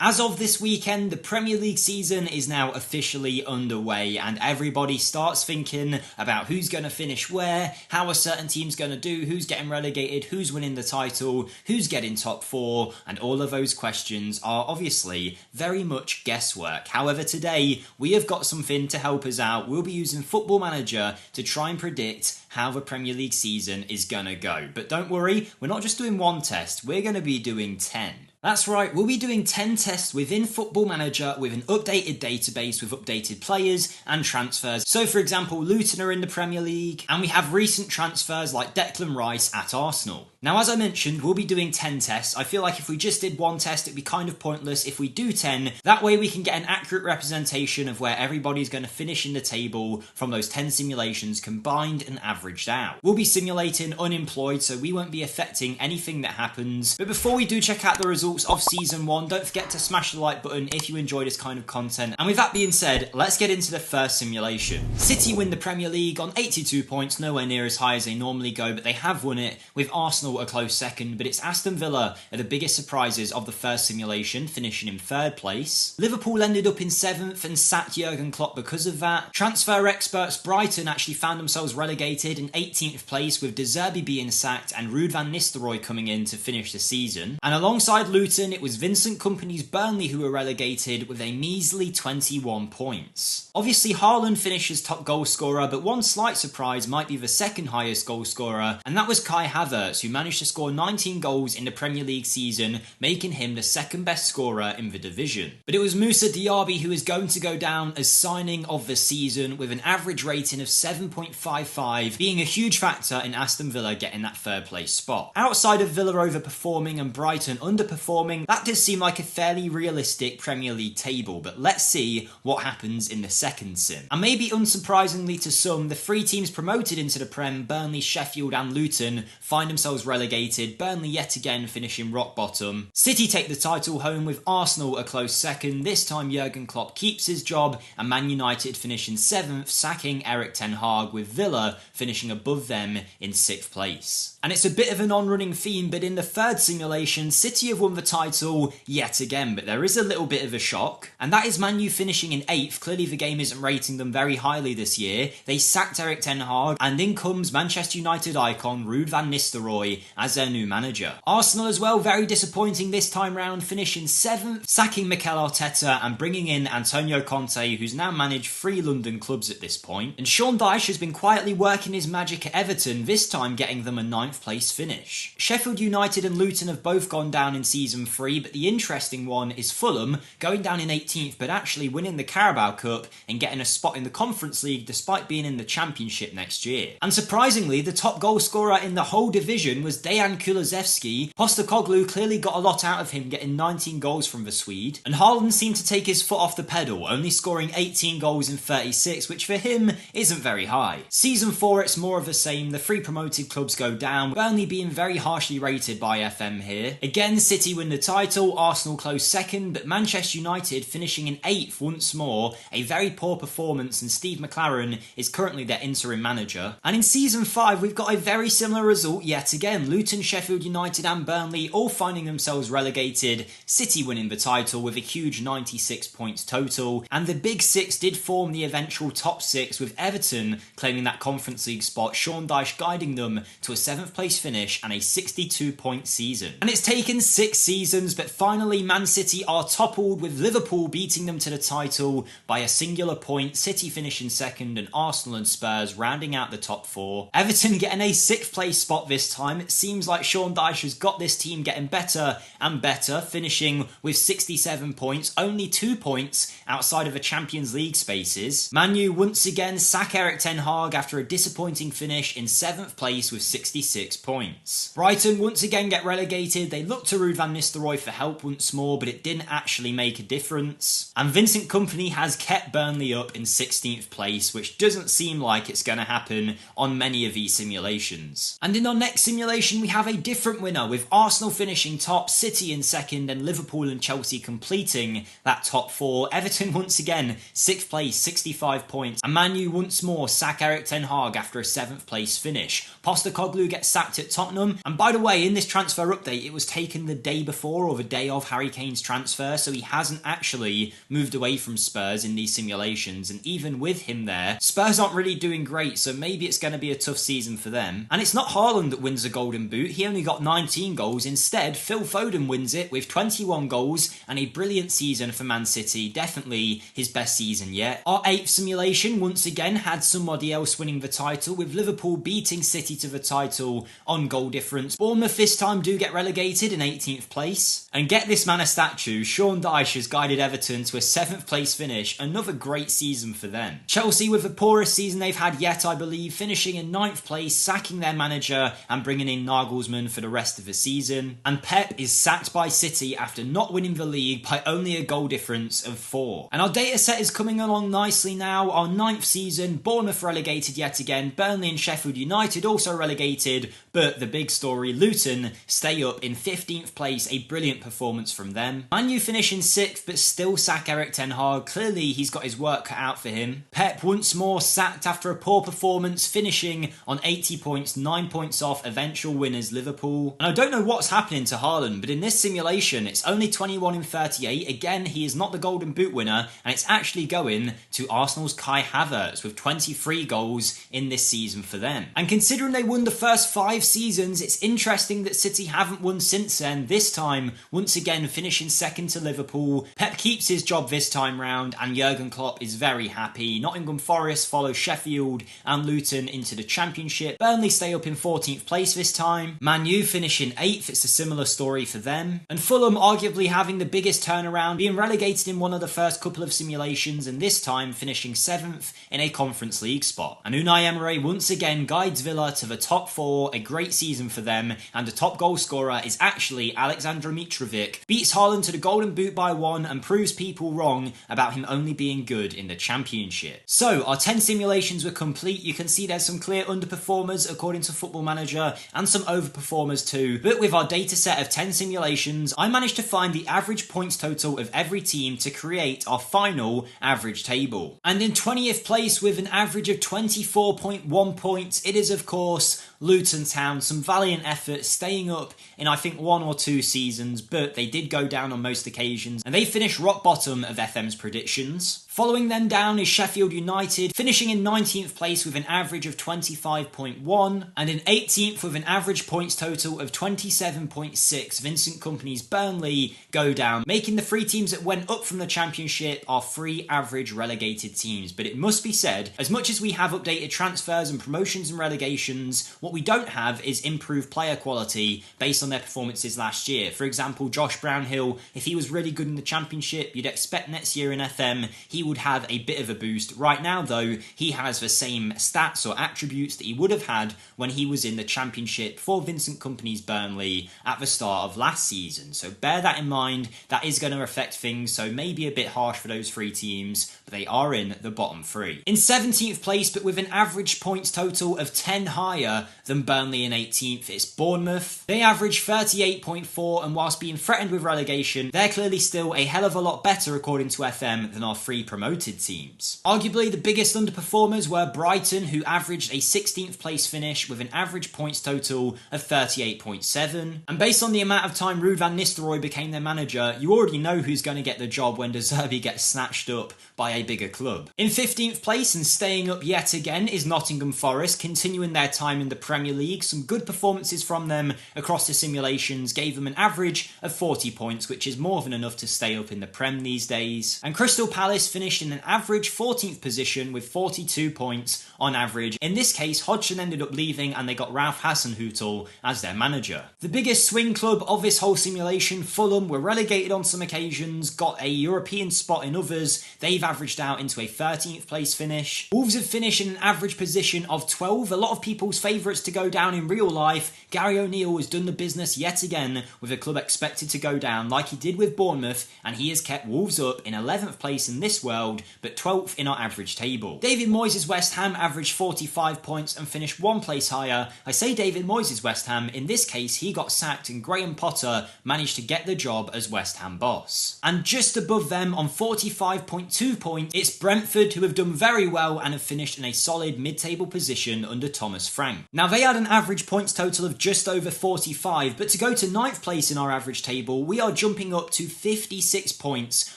As of this weekend, the Premier League season is now officially underway and everybody starts thinking about who's going to finish where, how a certain team's going to do, who's getting relegated, who's winning the title, who's getting top four, and all of those questions are obviously very much guesswork. However, today we have got something to help us out. We'll be using Football Manager to try and predict how the Premier League season is going to go. But don't worry, we're not just doing one test, we're going to be doing 10. That's right, we'll be doing 10 tests within Football Manager with an updated database with updated players and transfers. So for example, Luton are in the Premier League and we have recent transfers like Declan Rice at Arsenal. Now as I mentioned, we'll be doing 10 tests. I feel like if we just did one test it'd be kind of pointless. If we do 10, that way we can get an accurate representation of where everybody's going to finish in the table from those 10 simulations combined and averaged out. We'll be simulating unemployed, so we won't be affecting anything that happens. But before we do check out the results of season 1, don't forget to smash the like button if you enjoy this kind of content. And with that being said, let's get into the first simulation. City win the Premier League on 82 points, nowhere near as high as they normally go, but they have won it, with Arsenal a close second. But it's Aston Villa are the biggest surprises of the first simulation, finishing in 3rd place. Liverpool ended up in 7th and sacked Jurgen Klopp because of that. Transfer experts Brighton actually found themselves relegated in 18th place, with De Zerbi being sacked and Ruud van Nistelrooy coming in to finish the season. And alongside Luton, it was Vincent Kompany's Burnley who were relegated with a measly 21 points. Obviously Haaland finishes top goal scorer, but one slight surprise might be the second highest goal scorer, and that was Kai Havertz, who managed to score 19 goals in the Premier League season, making him the second best scorer in the division. But it was Moussa Diaby who is going to go down as signing of the season, with an average rating of 7.55, being a huge factor in Aston Villa getting that 3rd place spot. Outside of Villa overperforming and Brighton underperforming, that does seem like a fairly realistic Premier League table, but let's see what happens in the second sim. And maybe unsurprisingly to some, the 3 teams promoted into the Prem, Burnley, Sheffield and Luton, find themselves relegated, Burnley yet again finishing rock bottom. City take the title home, with Arsenal a close second. This time Jurgen Klopp keeps his job, and Man United finishing 7th, sacking Erik ten Hag, with Villa finishing above them in 6th place. And it's a bit of an on-running theme, but in the 3rd simulation, City have won the title yet again, but there is a little bit of a shock, and that is Man U finishing in 8th. Clearly the game isn't rating them very highly this year. They sacked Erik ten Hag, and in comes Manchester United icon Ruud van Nistelrooy as their new manager. Arsenal as well, very disappointing this time round, finishing 7th, sacking Mikel Arteta and bringing in Antonio Conte, who's now managed 3 London clubs at this point. And Sean Dyche has been quietly working his magic at Everton, this time getting them a 9th place finish. Sheffield United and Luton have both gone down in season 3, but the interesting one is Fulham going down in 18th, but actually winning the Carabao Cup and getting a spot in the Conference League despite being in the Championship next year. And surprisingly, the top goal scorer in the whole division was Dejan Kulusevski. Postecoglou clearly got a lot out of him, getting 19 goals from the Swede, and Haaland seemed to take his foot off the pedal, only scoring 18 goals in 36, which for him isn't very high. Season 4, it's more of the same. The 3 promoted clubs go down, Burnley being very harshly rated by FM here. Again, City win the title, Arsenal close second, but Manchester United finishing in 8th once more, a very poor performance, and Steve McLaren is currently their interim manager. And in season 5, we've got a very similar result yet again. Luton, Sheffield United and Burnley all finding themselves relegated, City winning the title with a huge 96 points total, and the Big Six did form the eventual top 6, with Everton claiming that Conference League spot, Sean Dyche guiding them to a 7th place finish and a 62 point season. And it's taken 6 seasons, but finally Man City are toppled, with Liverpool beating them to the title by a singular point, City finishing 2nd and Arsenal and Spurs rounding out the top 4. Everton getting a 6th place spot this time. It seems like Sean Dyche has got this team getting better and better, finishing with 67 points, only 2 points outside of the Champions League spaces. Man U once again sack Erik ten Hag after a disappointing finish in 7th place with 66 points. Brighton once again get relegated. They look to Ruud van Nistelrooy for help once more, but it didn't actually make a difference. And Vincent Kompany has kept Burnley up in 16th place, which doesn't seem like it's going to happen on many of these simulations. And in our next simulation, we have a different winner, with Arsenal finishing top, City in 2nd, and Liverpool and Chelsea completing that top 4. Everton once again 6th place, 65 points, and Man U once more sack Erik ten Hag after a 7th place finish. Postecoglou gets gets sacked at Tottenham. And by the way, in this transfer update, it was taken the day before or the day of Harry Kane's transfer, so he hasn't actually moved away from Spurs in these simulations. And even with him there, Spurs aren't really doing great, so maybe it's going to be a tough season for them. And it's not Haaland that wins the Golden Boot. He only got 19 goals. Instead, Phil Foden wins it with 21 goals and a brilliant season for Man City. Definitely his best season yet. Our 8th simulation once again had somebody else winning the title, with Liverpool beating City to the title on goal difference. Bournemouth this time do get relegated in 18th place. And get this man a statue, Sean Dyche has guided Everton to a 7th place finish. Another great season for them. Chelsea with the poorest season they've had yet, I believe, finishing in 9th place, sacking their manager and bringing in Nagelsmann for the rest of the season. And Pep is sacked by City after not winning the league by only a goal difference of 4. And our data set is coming along nicely now. Our 9th season, Bournemouth relegated yet again, Burnley and Sheffield United also relegated, but the big story, Luton stay up in 15th place, a brilliant performance from them. Man U finish in 6th, but still sack Erik ten Hag. Clearly he's got his work cut out for him. Pep once more sacked after a poor performance, finishing on 80 points, 9 points off eventual winners Liverpool. And I don't know what's happening to Haaland, but in this simulation it's only 21 in 38. Again, he is not the Golden Boot winner, and it's actually going to Arsenal's Kai Havertz with 23 goals in this season for them. And considering they won the first 5 seasons, it's interesting that City haven't won since then, this time once again finishing second to Liverpool. Pep keeps his job this time round and Jurgen Klopp is very happy. Nottingham Forest follow Sheffield and Luton into the Championship. Burnley stay up in 14th place this time. Man U finish in 8th, it's a similar story for them. And Fulham arguably having the biggest turnaround, being relegated in one of the first couple of simulations and this time finishing 7th in a Conference League spot. And Unai Emery once again guides Villa to the top 4, a great season for them, and the top goal scorer is actually Alexander Mitrovic. Beats Haaland to the Golden Boot by 1 and proves people wrong about him only being good in the Championship. So our 10 simulations were complete. You can see there's some clear underperformers according to Football Manager and some overperformers too, but with our data set of 10 simulations, I managed to find the average points total of every team to create our final average table. And in 20th place with an average of 24.1 points, it is of course Luton Town. Some valiant effort staying up in I think 1 or 2 seasons, but they did go down on most occasions and they finished rock bottom of FM's predictions. Following them down is Sheffield United, finishing in 19th place with an average of 25.1 and in 18th with an average points total of 27.6. Vincent Kompany's Burnley go down, making the 3 teams that went up from the Championship our 3 average relegated teams. But it must be said, as much as we have updated transfers and promotions and relegations, what we don't have is improved player quality based on their performances last year. For example, Josh Brownhill, if he was really good in the Championship, you'd expect next year in FM he would have a bit of a boost. Right now though, he has the same stats or attributes that he would have had when he was in the Championship for Vincent Kompany's Burnley at the start of last season. So bear that in mind, that is going to affect things, so maybe a bit harsh for those 3 teams, but they are in the bottom 3. In 17th place, but with an average points total of 10 higher than Burnley in 18th, it's Bournemouth. They average 38.4 and whilst being threatened with relegation, they're clearly still a hell of a lot better according to FM than our 3 promoted teams. Arguably the biggest underperformers were Brighton, who averaged a 16th place finish with an average points total of 38.7. And based on the amount of time Ruud van Nistelrooy became their manager, you already know who's going to get the job when De Zerbi gets snatched up by a bigger club. In 15th place and staying up yet again is Nottingham Forest, continuing their time in the Premier League. Some good performances from them across the simulations gave them an average of 40 points, which is more than enough to stay up in the Prem these days. And Crystal Palace finished in an average 14th position with 42 points on average. In this case, Hodgson ended up leaving and they got Ralph Hasenhüttl as their manager. The biggest swing club of this whole simulation, Fulham, were relegated on some occasions, got a European spot in others. They've averaged out into a 13th place finish. Wolves have finished in an average position of 12. A lot of people's favourites to go down in real life. Gary O'Neill has done the business yet again with a club expected to go down like he did with Bournemouth, and he has kept Wolves up in 11th place in this world but 12th in our average table. David Moyes' West Ham averaged 45 points and finished 1 place higher. I say David Moyes' West Ham, in this case he got sacked and Graham Potter managed to get the job as West Ham boss. And just above them on 45.2 points, it's Brentford, who have done very well and have finished in a solid mid-table position under Thomas Frank. Now they had an average points total of just over 45, but to go to 9th place in our average table, we are jumping up to 56 points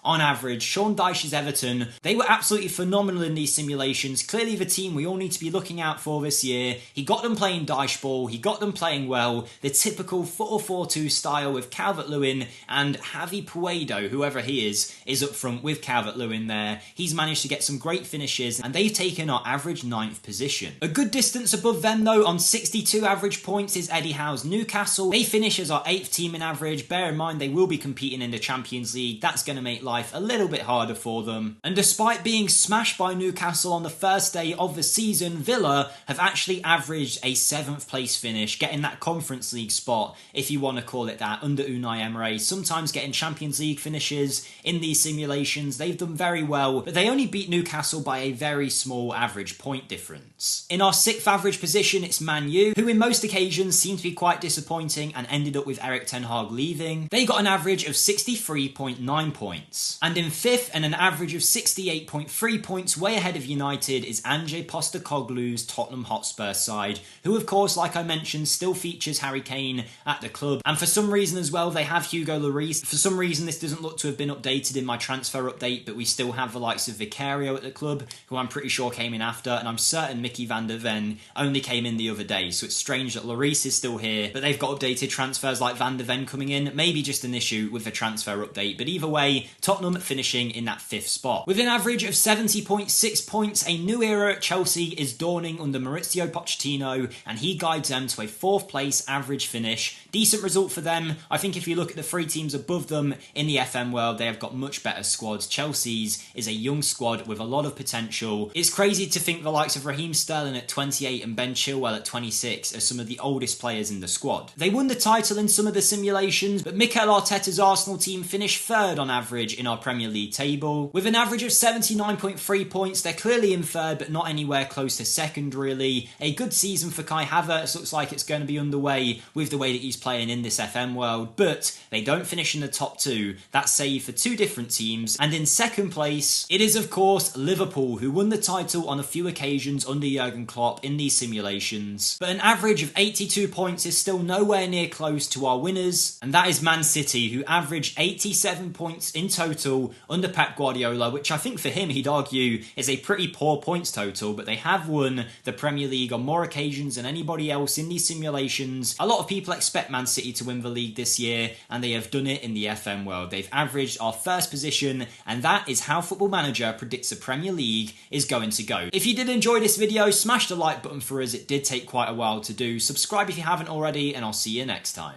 on average. Sean Dyche's Everton, they were absolutely phenomenal in these simulations. Clearly the team we all need to be looking out for this year. He got them playing Dyche ball, he got them playing well, the typical 4-4-2 style with Calvert-Lewin and Javi Puedo, whoever he is up front with Calvert-Lewin there. He's managed to get some great finishes and they've taken our average 9th position. A good distance above them though, on 62 average points, is Eddie Howe's Newcastle. They finish as our 8th team in average. Bear in mind they will be competing in the Champions League. That's going to make life a little bit harder for them. And despite being smashed by Newcastle on the first day of the season, Villa have actually averaged a 7th place finish, getting that Conference League spot, if you want to call it that, under Unai Emery. Sometimes getting Champions League finishes in these simulations. They've done very well, but they only beat Newcastle by a very small average point difference. In our 6th average position, it's Man U, who in most occasions seem to be quite disappointing and ended up with Erik ten Hag leaving. They got an average of 63.9 points. And in 5th, and an average of 68.3 points, way ahead of United, is Ange Postecoglou's Tottenham Hotspur side, who of course, like I mentioned, still features Harry Kane at the club. And for some reason as well, they have Hugo Lloris. For some reason, this doesn't look to have been updated in my transfer update, but we still have the likes of Vicario at the club, who I'm pretty sure came in after, and I'm certain Mickey van der Ven only came in the other day, so it's strange that Lloris is still here, but they've got updated transfers like Van der Ven coming in. Maybe just an issue with the transfer update, but either way, Tottenham finishing in that 5th spot. With an average of 70.6 points, a new era at Chelsea is dawning under Maurizio Pochettino, and he guides them to a 4th place average finish. Decent result for them. I think if you look at the 3 teams above them in the FM world, they have got much better squads. Chelsea's is a young squad with a lot of potential. It's crazy to think the likes of Raheem Sterling at 28 and Ben Chilwell at 26 are some of the oldest players in the squad. They won the title in some of the simulations, but Mikel Arteta's Arsenal team finished 3rd on average in our Premier League table. With an average of 79.3 points, they're clearly in 3rd, but not anywhere close to 2nd really. A good season for Kai Havertz. Looks like it's going to be underway with the way that he's playing in this FM world, but they don't finish in the top 2. That's saved for 2 different teams. And in 2nd place, it is of course Liverpool, who won the title on a few occasions under Jurgen Klopp in these simulations. But an average of 82 points is still nowhere near close to our winners, and that is Man City, who averaged 87 points in total under Pep Guardiola, which I think for him, he'd argue, is a pretty poor points total, but they have won the Premier League on more occasions than anybody else in these simulations. A lot of people expect Man City to win the league this year, and they have done it in the FM world. They've averaged our 1st position, and that is how Football Manager predicts the Premier League is going to go. If you did enjoy this video, smash the like button for us. It did take quite a while to do. Subscribe if you haven't already, and I'll see you next time.